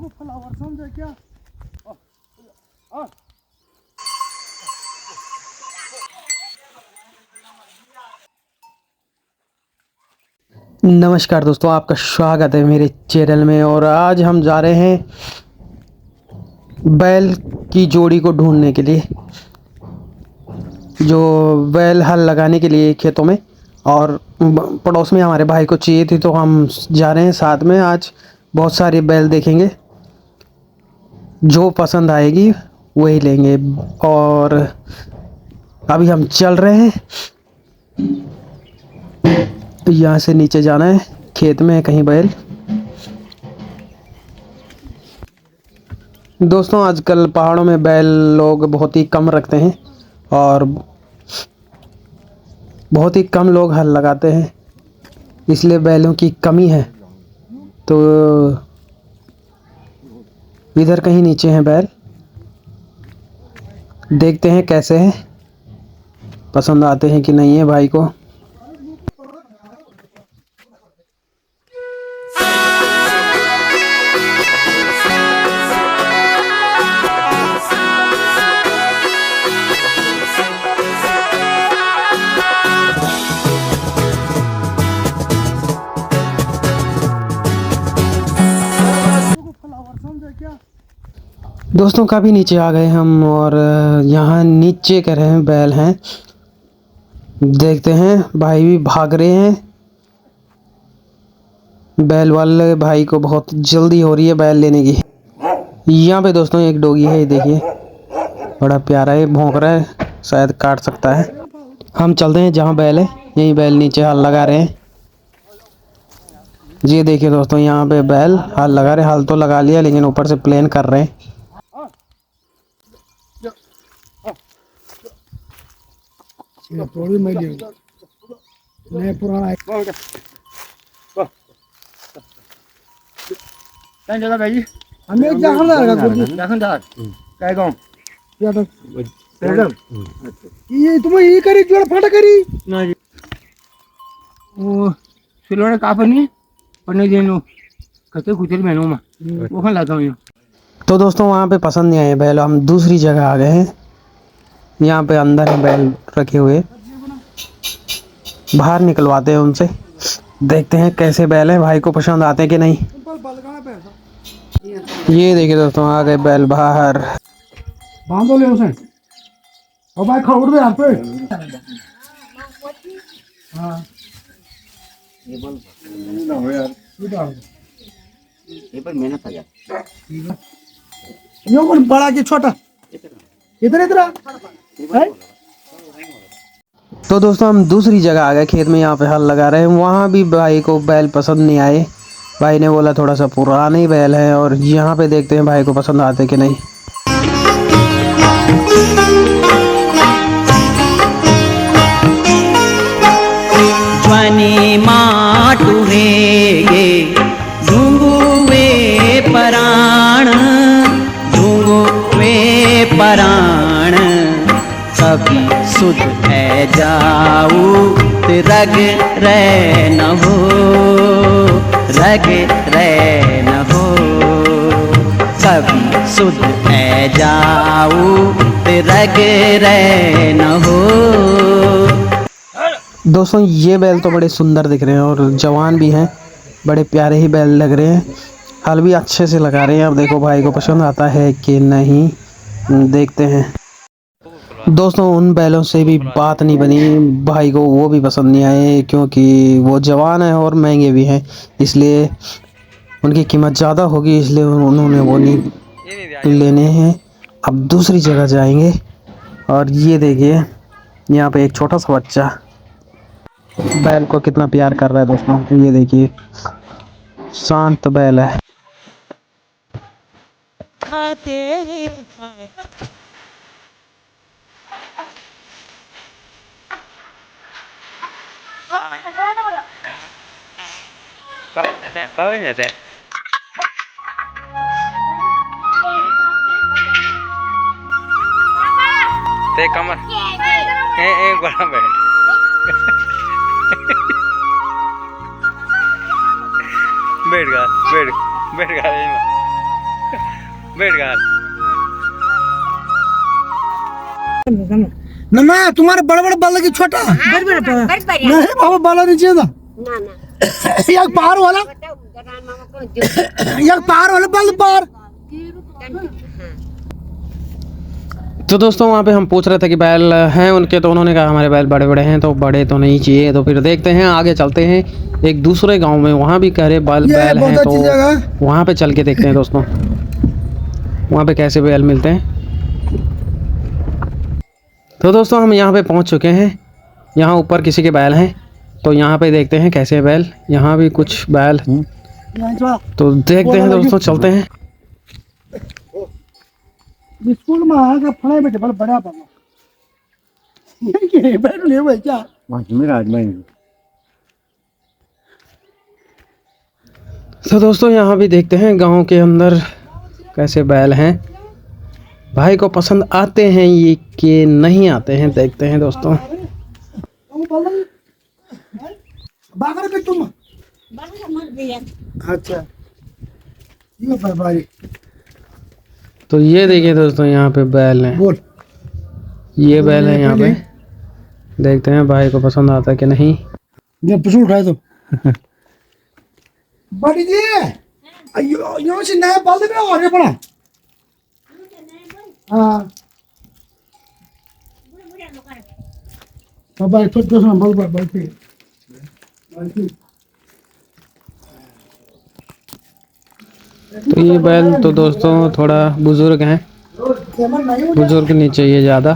को फ्लावर समझे क्या? नमस्कार दोस्तों, आपका स्वागत है मेरे चैनल में। और आज हम जा रहे हैं बैल की जोड़ी को ढूंढने के लिए, जो बैल हल लगाने के लिए खेतों में। और पड़ोस में हमारे भाई को चाहिए थी, तो हम जा रहे हैं साथ में। आज बहुत सारी बैल देखेंगे, जो पसंद आएगी वही लेंगे। और अभी हम चल रहे हैं, यहाँ से नीचे जाना है, खेत में है कहीं बैल। दोस्तों, आजकल पहाड़ों में बैल लोग बहुत ही कम रखते हैं और बहुत ही कम लोग हल लगाते हैं, इसलिए बैलों की कमी है। तो इधर कहीं नीचे हैं बैल, देखते हैं कैसे हैं, पसंद आते हैं कि नहीं है भाई को। दोस्तों, काफ़ी नीचे आ गए हम और यहाँ नीचे कह रहे हैं बैल हैं। देखते हैं, भाई भी भाग रहे हैं। बैल वाले भाई को बहुत जल्दी हो रही है बैल लेने की। यहाँ पे दोस्तों एक डॉगी है, ये देखिए, बड़ा प्यारा है, भौंक रहा है, शायद काट सकता है। हम चलते हैं जहाँ बैल है, यही बैल नीचे हल लगा रहे हैं। जी देखिए दोस्तों, यहाँ पे बैल हल लगा रहे हैं। हल तो लगा लिया, लेकिन ऊपर से प्लेन कर रहे हैं। थोड़ी मैं नया पुराना है। क्या भाई? हमें एक जहां लगा काय गांव या तो ये तुम्हें ये करी जोड़ फाटा करी ना जी, वो सिलोड़े कापनी पन्ने देनो कते कुचल मेनू में वो खान लाता हूं। तो दोस्तों, वहाँ पे पसंद नहीं आए बैल, हम दूसरी जगह आ गए हैं। यहाँ पे अंदर है बैल रखे हुए, बाहर निकलवाते हैं उनसे, देखते हैं कैसे बैल हैं, भाई को पसंद आते हैं कि नहीं। ये देखिए दोस्तों, आ गए बैल बाहर। बांधो ले उसे और भाई खड़ दे यहाँ पे। हाँ ये पर मेहनत आ जाती यो कौन बड़ा कि छोटा? इधर इधर है। तो दोस्तों, हम दूसरी जगह आ गए खेत में, यहाँ पे हल लगा रहे हैं। वहाँ भी भाई को बैल पसंद नहीं आए। भाई ने बोला थोड़ा सा पुराने ही बैल है, और यहाँ पे देखते हैं भाई को पसंद आते कि नहीं। ज्वानी माटू हे झुंगुवे पराण झुंगुवे पराण कभी सुध है जाऊ रग रे न हो रग रे न हो कभी सुध है जाऊ रग रे न हो। दोस्तों, ये बैल तो बड़े सुंदर दिख रहे हैं और जवान भी हैं, बड़े प्यारे ही बैल लग रहे हैं। हल भी अच्छे से लगा रहे हैं। अब देखो भाई को पसंद आता है कि नहीं, देखते हैं। दोस्तों, उन बैलों से भी बात नहीं बनी, भाई को वो भी पसंद नहीं आए, क्योंकि वो जवान है और महंगे भी हैं, इसलिए उनकी कीमत ज़्यादा होगी, इसलिए उन्होंने वो नहीं लेने हैं। अब दूसरी जगह जाएंगे। और ये देखिए, यहाँ पे एक छोटा सा बच्चा बैल को कितना प्यार कर रहा है दोस्तों। ये देखिए, शांत बैल है। ते कमर ए बड़ा बैठ बैठ गा बैठ बैठ गा बैठ गया ना ना तुम्हारे बड़े बड़े बाल लगे छोटा नहीं बाबा बाला नहीं चाहिए था एक पार वाला बाल पार। तो दोस्तों वहाँ पे हम पूछ रहे थे कि बैल हैं उनके, तो उन्होंने कहा हमारे बैल बड़े बड़े हैं, तो बड़े तो नहीं चाहिए। तो फिर देखते हैं आगे चलते हैं एक दूसरे गांव में, वहाँ भी कह रहे बैल हैं, तो वहाँ पे चल के देखते हैं दोस्तों वहाँ पे कैसे बैल मिलते हैं। तो दोस्तों हम यहाँ पे पहुँच चुके हैं, यहाँ ऊपर किसी के बैल हैं, तो यहाँ पे देखते हैं कैसे बैल, यहाँ भी कुछ बैल, तो देखते हैं दोस्तों, चलते हैं। स्कूल में आके फड़े बेटे बड़ा बड़ा पापा ये बैठ ले भाई क्या मेरा आज मैं। तो दोस्तों यहाँ भी देखते हैं गांव के अंदर कैसे बैल हैं, भाई को पसंद आते हैं ये कि नहीं आते हैं, देखते हैं दोस्तों। बागर पे तुम अच्छा ये भाई तो ये देखिए दोस्तों यहाँ पे बैल हैं, बोल ये बैल है यहाँ पे, देखते हैं भाई को पसंद आता है कि नहीं। ये पशु उठाए तो बड़ी जी यो से नया बाल दे और ये बड़ा हां बाबा छोटे से बाल बाल पे तो ये बैल तो दोस्तों थोड़ा बुजुर्ग हैं, बुजुर्ग नहीं चाहिए ज़्यादा।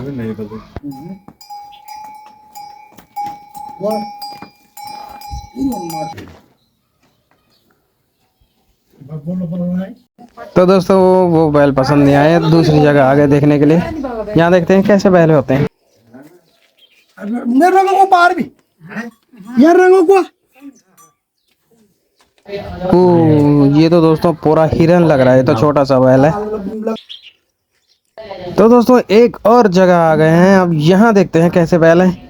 तो दोस्तों वो बैल पसंद नहीं आए, दूसरी जगह आगे देखने के लिए। यहाँ देखते हैं कैसे बैल होते हैं। मेरे रंगों को पार भी यार रंगों को ये तो दोस्तों पूरा हिरन लग रहा है, ये तो छोटा सा बैल है। तो दोस्तों एक और जगह आ गए हैं, अब यहाँ देखते हैं कैसे बैल हैं।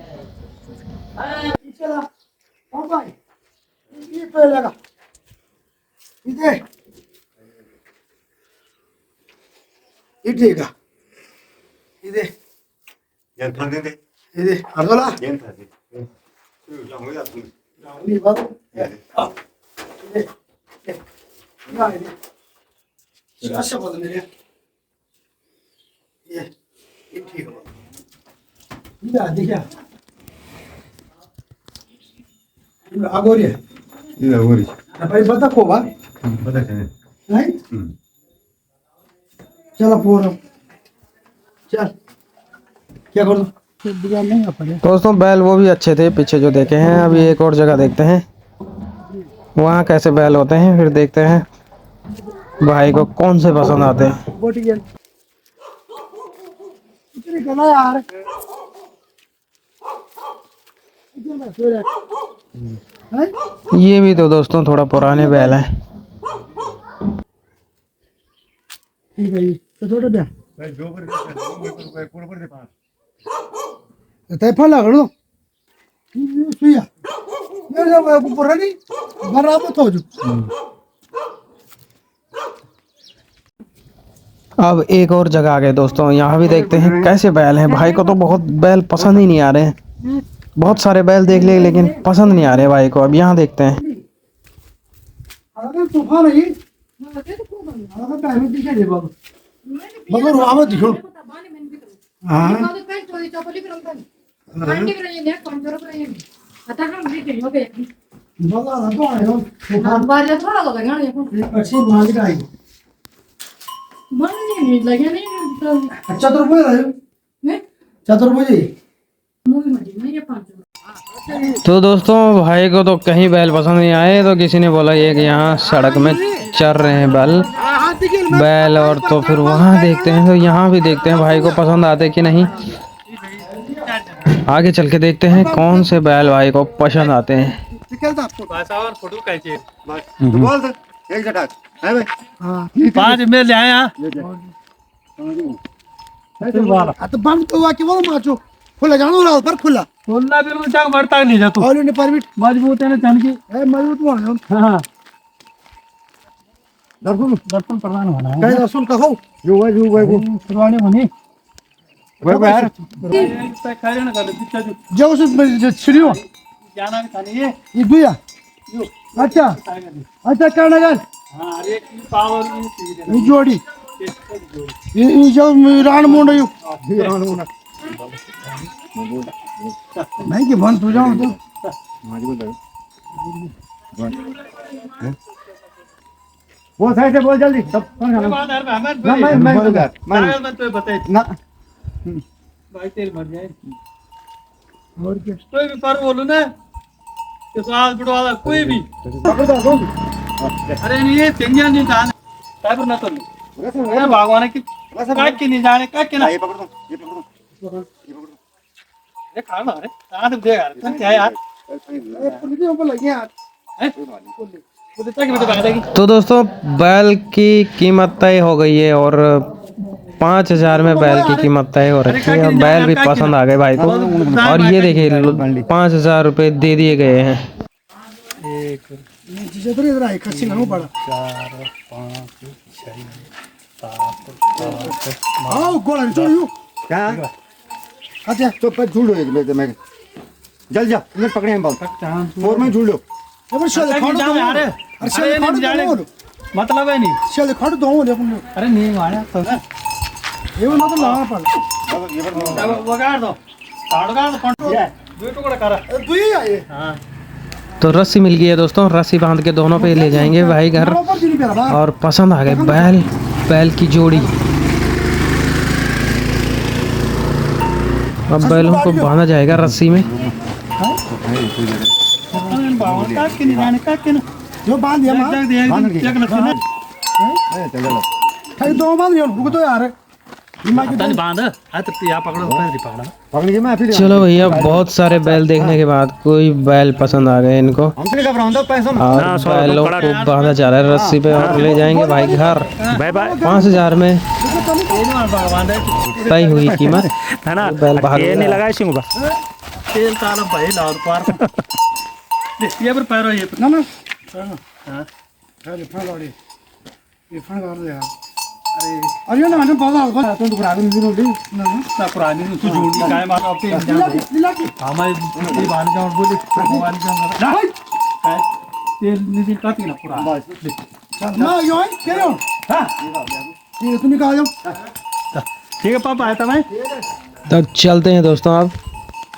भाई बता को बा नहीं चलो पूरा चल क्या कर दो नहीं अपने दोस्तों बैल वो भी अच्छे थे पीछे जो देखे हैं। अभी एक और जगह देखते हैं वहाँ कैसे बैल होते हैं, फिर देखते हैं भाई को कौन से पसंद आते हैं। बोटी गया यार ये भी तो दोस्तों थोड़ा पुराने बैल हैं। ठीक है तो छोड़ दे तैफा लगा लो सुइया ये जब पुरानी बराबर हो जो। अब एक और जगह आ गए दोस्तों, यहाँ भी देखते हैं कैसे बैल हैं। भाई को तो बहुत बैल पसंद ही नहीं आ रहे हैं, बहुत सारे बैल देख लिए लेकिन पसंद नहीं आ रहे भाई को। अब यहाँ देखते हैं। अगर तूफान है अगर टाइम दिखे दे बाबू मगर वहां मत दिखो हां बगा ना तो आयो बारे थोड़ा लगा ना ये अच्छी मांग का आई मन नहीं लगे नहीं अच्छा तो रुपए रहे हैं 4 रुपए मूवी में मेरे 5। तो दोस्तों भाई को तो कहीं बैल पसंद नहीं आए, तो किसी ने बोला ये कि यहाँ सड़क में चर रहे हैं बैल और तो फिर वहाँ देखते हैं। तो यहाँ भी देखते हैं भाई को पसंद आते कि नहीं, आगे चल के देखते हैं कौन से बैल भाई को पसंद आते हैं। फोटो कैसे बोल दे एक जटा है भाई हां 5 में ले आया तो बंद तो वाके बोल माचो खुला जानो रात पर खुला बोलना भी मुझे मरता नहीं जा तू और ने परमिट मजबूत है ना जान की है मजबूत हो हां दर्शन प्रदान होना है कहीं दर्शन कहो जो भाई को पुराने बनी वे बाहर खाए ना कर दिखता जो जो उस छिड़ियो जाना भी था नहीं ये दुया अच्छा अच्छा क्या नगर हाँ अरे पावर ये जोड़ी ये जो रान मोड़ यो रान मोड़ नहीं कि बंद हो जाओ तो वो साइड से बोल जल्दी सब कौन मैं तो बताए ना भाई तेल मर जाए और क्या कोई भी पर बोलू ना कि साल बुढ़वा कोई भी अरे नहीं ये तेंजिया नहीं जाने साहब ना तो अरे भगवान की काट के नहीं जाने काट के ना ये पकड़ दो ये खाना अरे कहां से दे यार क्या यार पुलिस ऊपर लगे यार वो तक भी तो बता देगी तो दोस्तों बैल की कीमत तय हो गई है और 5,000 में बैल की कीमत तय हो रखी है। बैल भी पसंद आ गए भाई को और ये देखिए 5,000 रुपए दे दिए गए हैं। जिधर इधर आई खर्ची ना पड़ा 4 5 6 7 आओ गोला छोड़ियो क्या अच्छा तो पर झूल लो एक लेते मैं जल जा इन्हें पकड़े हैं बल और मैं झूल लो जबर शल खाड़ दो यार अरे शल खाड़ दो मतलब है नहीं शल खाड़ दो ले अपन अरे नहीं मारा तो ये ना तो लाना पड़ा वो काट दो दो टुकड़ा करा तू ही आए हां तो रस्सी मिल गई है दोस्तों, रस्सी बांध के दोनों पे ले जाएंगे भाई घर। और पसंद आ गए बैल की जोड़ी। अब बैलों को बांधा जाएगा रस्सी में। काट के नहीं जाने काट के ना जो बांध दिया मां खाली दो बांध दिया रुक तो यार तने बांध हाथ पे या पकड़ो पैर पकड़ा पकड़ के मैं फिर चलो भैया, बहुत सारे बैल देखने के बाद कोई बैल पसंद आ गए इनको हमसे घबराओ दो पैसों में और बैलों को बांधा जा रहा है रस्सी पे और ले जाएंगे भाई घर। बाय बाय 5,000 में भगवान तय हुई कीमत। है ना बैल भाग ये नहीं गया। लगाए सिंह का तेल ताला भाई लार पार ये पर पैरो ये ना ना हां अरे फगाड़ी ये फगा दे यार अरे ये ना मैंने बाजा को तुम तो आदमी भी रोटी ना ना पुरानी तू झूठी काय मार अब पे लीला की हमारे ये बाल जाओ बोले भगवान का भाई काय तेल निकल काटी ना पूरा ना यो है कह रहे हो हां ये तुम निकाल जाओ ठीक है पापा आया था मैं तो चलते हैं दोस्तों अब।